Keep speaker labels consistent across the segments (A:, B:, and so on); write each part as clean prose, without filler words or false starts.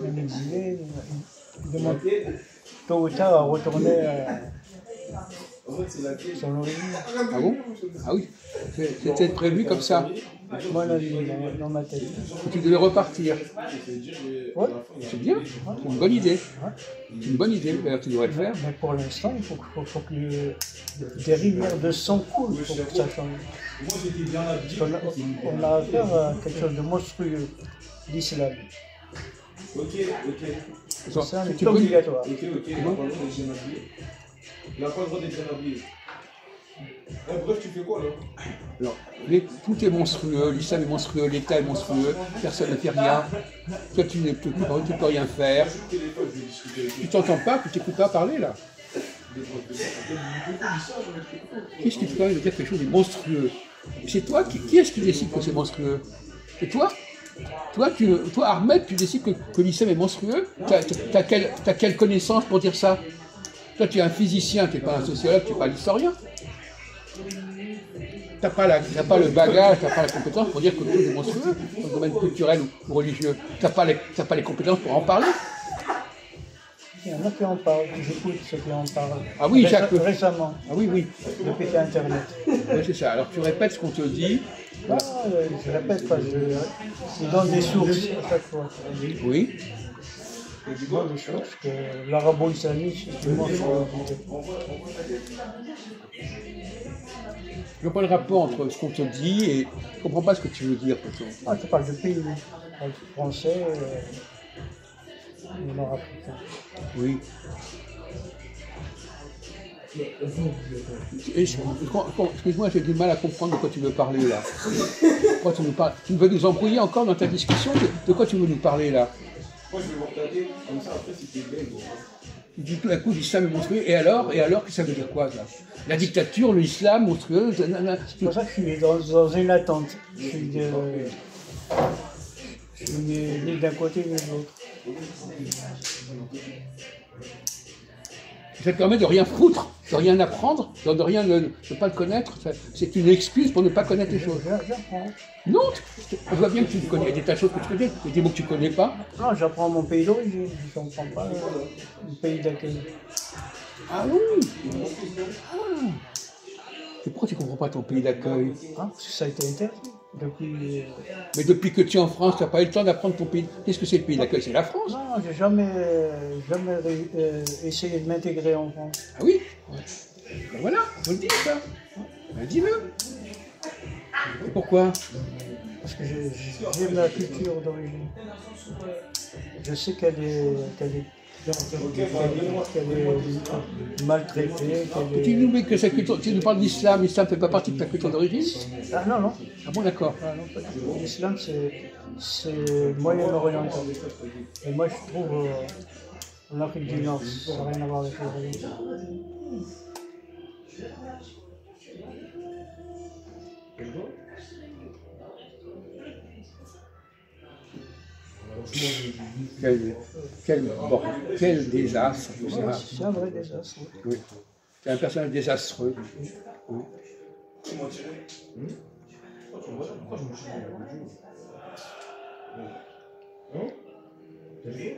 A: Même il disait, il demande tôt ou tard à retourner sur l'origine.
B: Ah bon? Ah oui, c'était prévu comme ça.
A: Moi, la vie, dans ma tête.
B: Tu devais repartir.
A: Ouais.
B: C'est bien, c'est une bonne idée. C'est une bonne idée, d'ailleurs tu devrais le faire.
A: Mais pour l'instant, il faut que des rivières de sang coulent pour que ça change. Parce qu'on a affaire à quelque chose de monstrueux, l'islam. Ça, c'est obligatoire.
C: Il n'a pas le droit d'être bien habillé. Bref, tu fais quoi là?
B: Alors, tout est monstrueux, l'islam est monstrueux, l'État est monstrueux, personne ne fait rien. Toi, tu ne peux rien faire. Tu t'entends pas, tu t'écoutes pas parler là. Qu'est-ce qui te permet de dire que quelque chose est monstrueux? C'est toi, qui est-ce qui décide que c'est monstrueux? C'est toi? Toi, Ahmed, tu décides que l'islam est monstrueux? T'as quelle connaissance pour dire ça? Toi, tu es un physicien, tu n'es pas un sociologue, tu n'es pas un historien. Tu n'as pas le bagage, tu n'as pas la compétence pour dire que tout est monstrueux dans le domaine culturel ou religieux. Tu n'as pas les compétences pour en parler.
A: Il y en a qui en parlent, j'écoute ceux qui en parlent.
B: Ah oui,
A: récemment.
B: Ah oui, oui.
A: Depuis Internet.
B: Oui, c'est ça. Alors tu répètes ce qu'on te dit.
A: Ah, je répète pas, je donne des sources à chaque fois.
B: Oui.
A: Je donne des sources que l'arabo-islamique, c'est une mensonge.
B: Je vois pas le rapport entre ce qu'on te dit et je ne comprends pas ce que tu veux dire.
A: Ah, tu parles de pays, tu parles français et nord-africain.
B: Oui. Excuse-moi, j'ai du mal à comprendre de quoi tu veux parler là. Pourquoi tu veux nous embrouiller encore dans ta discussion? De quoi tu veux nous parler là?
C: Moi je vais vous regarder, comme ça après si t'es bête.
B: Tu dis tout à coup l'islam est monstrueux, et alors, qu'est-ce que ça veut dire quoi ça? La dictature, l'islam monstrueux,
A: c'est pour ça que je suis dans une attente. Je suis ni d'un côté ni de l'autre.
B: Ça te permet de rien foutre, de rien apprendre, de pas le connaître. C'est une excuse pour ne pas connaître les choses.
A: J'apprends.
B: Non, on voit bien que tu connais des tas de choses que tu connais, des mots que tu connais pas.
A: Non, j'apprends mon pays d'origine, je ne comprends pas le pays d'accueil.
B: Ah oui. Ah. Et pourquoi tu ne comprends pas ton pays d'accueil?
A: Parce que ça a été interdit depuis...
B: Mais depuis que tu es en France, tu n'as pas eu le temps d'apprendre ton pays. Qu'est-ce que c'est le pays d'accueil? C'est la France.
A: Non, j'ai jamais essayé de m'intégrer en France.
B: Ah oui? Ben voilà, faut le dire ça. Ben dis-le. Et pourquoi?
A: Parce que j'aime la culture d'origine. Je sais qu'elle est maltraitée.
B: Tu nous dis que sa culture, tu nous parles d'islam, l'islam ne fait pas partie de ta culture d'origine?
A: Ah non, non.
B: Ah bon, d'accord.
A: Ah, non, l'islam, c'est moyen-oriental. Et moi, je trouve en Afrique du Nord, ça n'a rien à voir avec l'Orient.
B: Quel désastre.
A: C'est un vrai désastre.
B: Oui. C'est un personnage désastreux. Oui.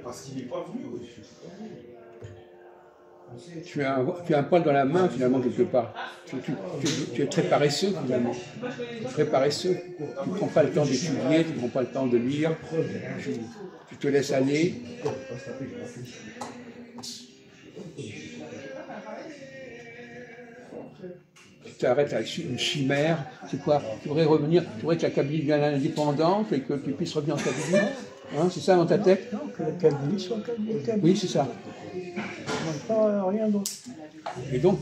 C: Parce qu'il n'est pas venu.
B: Tu as un poil dans la main finalement quelque part. Tu es très paresseux finalement. Très paresseux. Tu ne prends pas le temps d'étudier, tu ne prends pas le temps de lire. Tu te laisses aller. Tu t'arrêtes à une chimère. C'est quoi? Tu voudrais revenir, tu voudrais que la Kabylie devienne indépendante et que tu puisses revenir en Kabylie? Hein, c'est ça dans ta tête?
A: Non, que la Kabylie soit Kabylie.
B: Oui, c'est ça.
A: Pas rien d'autre.
B: Et donc,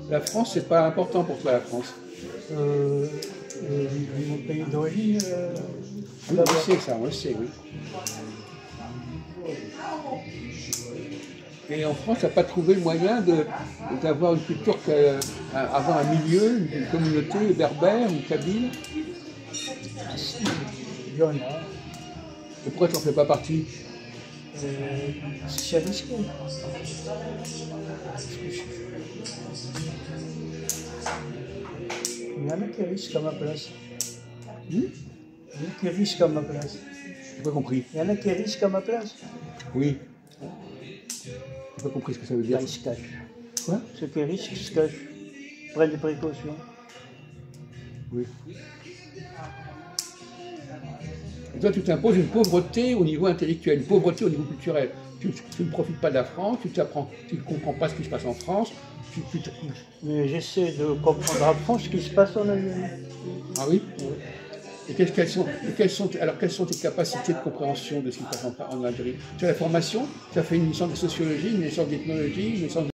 B: la France, c'est pas important pour toi, la France?
A: Mon pays d'origine.
B: Oui, on le sait, ça, on le sait, oui. Et en France, tu n'as pas trouvé le moyen d'avoir une culture, avoir un milieu, une communauté berbère, une kabyle?
A: Il y en a.
B: Et pourquoi tu n'en fais pas partie?
A: C'est risqué. Il y en a qui risquent à ma place. Il y en a qui risquent à ma place.
B: J'ai pas compris.
A: Il y en a qui risquent à ma place.
B: Oui. J'ai pas compris ce que ça veut dire.
A: Là, ils se cachent.
B: Quoi?
A: Ceux qui risquent se cachent. Prennent des précautions.
B: Oui. Et toi, tu t'imposes une pauvreté au niveau intellectuel, une pauvreté au niveau culturel. Tu ne profites pas de la France, tu ne comprends pas ce qui se passe en France.
A: Mais j'essaie de comprendre à fond ce qui se passe en Algérie.
B: Ah oui? Et quelles sont tes capacités de compréhension de ce qui se passe en Algérie? Tu as la formation, tu as fait une licence de sociologie, une licence d'ethnologie, une licence de